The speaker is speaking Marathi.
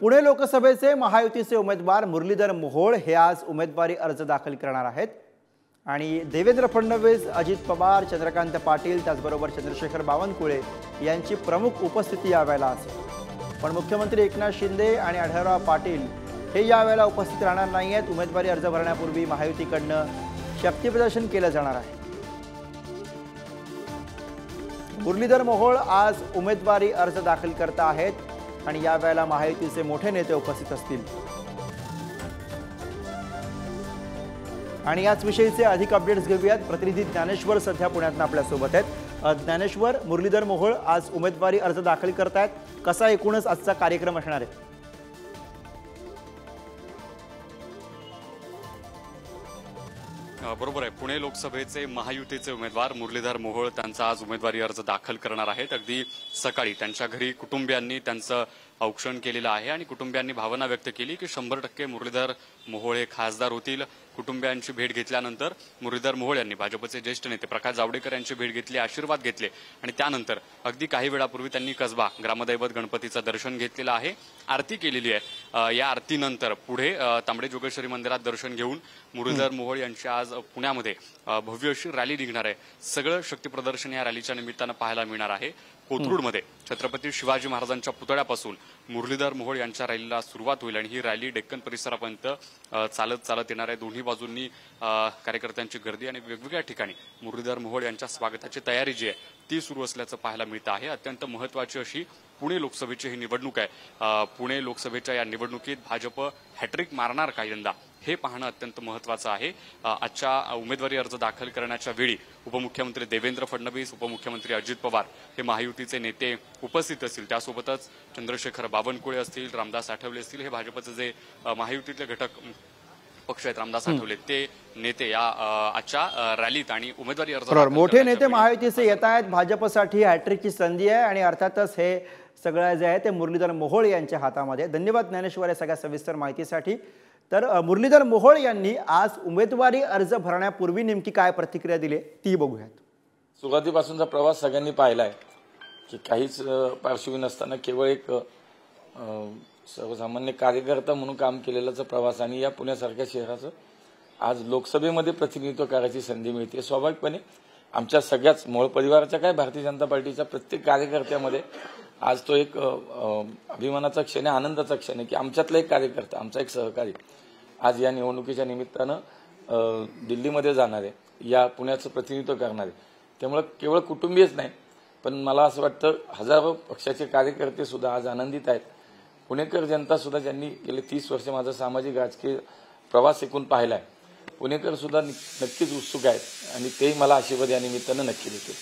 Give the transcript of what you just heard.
पुणे लोकसभेचे महायुतीचे उमेदवार मुरलीधर मोहोळ हे आज उमेदवारी अर्ज दाखल करणार आहेत आणि देवेंद्र फडणवीस, अजित पवार, चंद्रकांत पाटील त्याचबरोबर चंद्रशेखर बावनकुळे यांची प्रमुख उपस्थिती यावेळेला असेल। पण मुख्यमंत्री एकनाथ शिंदे आणि आढळराव पाटील हे यावेळेला उपस्थित राहणार नाही आहेत। उमेदवारी अर्ज भरण्यापूर्वी महायुतीकडून शक्तीप्रदर्शन केलं जाणार आहे। मुरलीधर मोहोळ आज उमेदवारी अर्ज दाखल करत आहेत आणि यावेळेला महायुतीचे मोठे नेते उपस्थित असतील आणि याच विषयीचे अधिक अपडेट्स घेऊयात। प्रतिनिधी ज्ञानेश्वर सध्या पुण्यातून आपल्या सोबत आहेत। ज्ञानेश्वर, मुरलीधर मोहोळ आज उमेदवारी अर्ज दाखल करतायत, कसा एकूणच आजचा कार्यक्रम असणार आहे? बरोबर आहे। पुणे लोकसभेचे महायुतीचे उमेदवार मुरलीधर मोहोळ त्यांचा आज उमेदवारी अर्ज दाखल करणार आहेत। अगदी सकाळी त्यांच्या घरी कुटुंबियांनी त्यांचं औक्षण केलेलं आहे आणि कुटुंबियांनी भावना व्यक्त केली की 100% मुरलीधर मोहोळ हे खासदार होतील। कुटुंबियांची भेट घेतल्यानंतर मुरलीधर मोहोळ यांनी भाजपचे ज्येष्ठ नेते प्रकाश जावडेकर यांची भेट घेतली, आशीर्वाद घेतले आणि त्यानंतर अगदी काही वेळापूर्वी त्यांनी कसबा ग्रामदैवत गणपतीचं दर्शन घेतलेलं आहे, आरती केलेली आहे। या आरतीनंतर पुढे तांबडे जोगेश्वरी मंदिरात दर्शन घेऊन मुरलीधर मोहोळ यांची आज पुण्यामध्ये भव्य अशी रॅली निघणार आहे। सगळं शक्ती प्रदर्शन या रॅलीच्या निमित्तानं पाहायला मिळणार आहे। कोथरूडमध्ये छत्रपती शिवाजी महाराजांच्या पुतळ्यापासून मुरलीधर मोहोळ यांच्या रॅलीला सुरुवात होईल आणि ही रॅली डेक्कन परिसरापर्यंत चालत येणार आहे। दोन्ही बाजूंनी कार्यकर्त्यांची गर्दी आणि वेगवेगळ्या ठिकाणी मुरलीधर मोहोळ यांच्या स्वागताची तयारी जी आहे ती सुरू असल्याचं पाहायला मिळतं आहे। अत्यंत महत्त्वाची अशी पुणे लोकसभेची ही निवडणूक आहे। पुणे लोकसभेच्या या निवडणुकीत भाजप हॅट्रिक मारणार का यंदा हे पाहणं अत्यंत महत्त्वाचं आहे। आजच्या उमेदवारी अर्ज दाखल करण्याच्या वेळी उपमुख्यमंत्री देवेंद्र फडणवीस, उपमुख्यमंत्री अजित पवार हे महायुतीचे नेते उपस्थित असतील। त्यासोबतच चंद्रशेखर बावनकुळे असतील, रामदास आठवले असतील, हे भाजपचे जे महायुतीतले घटक पक्ष आहेत रामदास आठवले ते नेते या आजच्या रॅलीत आणि उमेदवारी अर्ज मोठे नेते महायुतीचे येत आहेत। भाजपसाठी हॅट्रिकची संधी आहे आणि अर्थातच हे सगळं जे आहे ते मुरलीधर मोहोळ यांच्या हातामध्ये। धन्यवाद ज्ञानेश्वर या सगळ्या सविस्तर माहितीसाठी। तर मुरलीधर मोहोळ यांनी आज उमेदवारी अर्ज भरण्यापूर्वी नेमकी काय प्रतिक्रिया दिली ती बघूयात। सुरुवातीपासूनचा प्रवास सगळ्यांनी पाहिलाय की काहीच पार्श्वभूमी नसताना केवळ एक सर्वसामान्य कार्यकर्ता म्हणून काम केलेलाचा प्रवास आणि या पुण्यासारख्या शहराचं आज लोकसभेमध्ये प्रतिनिधित्व करायची संधी मिळते। स्वाभाविकपणे आमच्या सगळ्याच मूळ परिवाराच्या काय भारतीय जनता पार्टीच्या प्रत्येक कार्यकर्त्यामध्ये आज तो एक अभिमानाचा क्षण आहे, आनंदाचा क्षण आहे की आमच्यातला एक कार्यकर्ता, आमचा एक सहकारी आज या निवडणुकीच्या निमित्तानं दिल्लीमध्ये जाणार आहे, या पुण्याचं प्रतिनिधित्व करणार आहे। त्यामुळे केवळ कुटुंबीयच नाही पण मला असं वाटतं हजारो पक्षाचे कार्यकर्ते सुद्धा आज आनंदित आहेत। पुणेकर जनता सुद्धा ज्यांनी गेले 30 वर्ष माझा सामाजिक राजकीय प्रवास एकूण पाहिलाय, पुणेकर सुद्धा नक्कीच उत्सुक आहेत आणि तेही मला आशीर्वाद या निमित्तानं नक्की देतील।